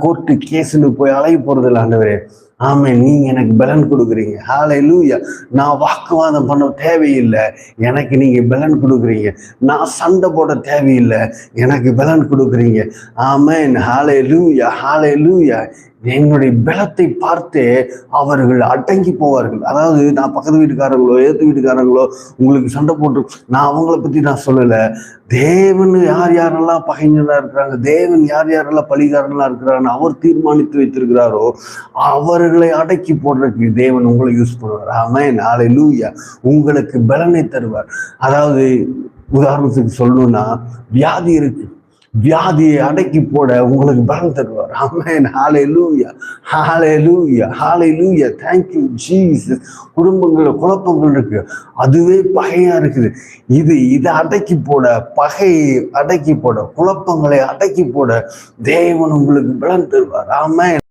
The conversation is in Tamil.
கோர்ட்டு கேஸ்ன்னு போய் அலைய போறது இல்லை ஆண்டவரே. ஆமென். நீங்க எனக்கு பலன் கொடுக்குறீங்க. ஹல்லேலூயா. நான் வாக்குவாதம் பண்ண தேவையில்லை, எனக்கு நீங்க பலன் கொடுக்குறீங்க. நான் சண்டை போட தேவையில்லை, எனக்கு பலன் கொடுக்குறீங்க. ஆமென். ஹல்லேலூயா, ஹல்லேலூயா. என்னுடைய பலத்தை பார்த்து அவர்கள் அடங்கி போவார்கள். அதாவது நான் பக்கத்து வீட்டுக்காரங்களோ எதிர்த்து வீட்டுக்காரங்களோ உங்களுக்கு சண்டை போட்டு, நான் அவங்கள பத்தி நான் சொல்லலை. தேவன் யார் யாரெல்லாம் பகைஞர்களா இருக்கிறாங்க, தேவன் யார் யாரெல்லாம் பழிகாரங்களா இருக்கிறாங்கன்னு அவர் தீர்மானித்து வைத்திருக்கிறாரோ அவர்களை அடக்கி போடுறதுக்கு தேவன் உங்களை யூஸ் பண்ணுவார். ஆமென். ஹல்லேலூயா. உங்களுக்கு பலனை தருவார். அதாவது உதாரணத்துக்கு சொல்லணும்னா, வியாதி இருக்கு, வியாதியை அடக்கி போட உங்களுக்கு பலன் தருவார். ஆமென். ஹல்லேலூயா, ஹல்லேலூயா, ஹல்லேலூயா. Thank you Jesus. குடும்பங்கள்ல குழப்பங்கள் இருக்கு, அதுவே பகையா இருக்குது. இதை அடக்கி போட, பகையை அடக்கி போட, குழப்பங்களை அடக்கி போட தேவன் உங்களுக்கு பலன் தருவார். ஆமென்.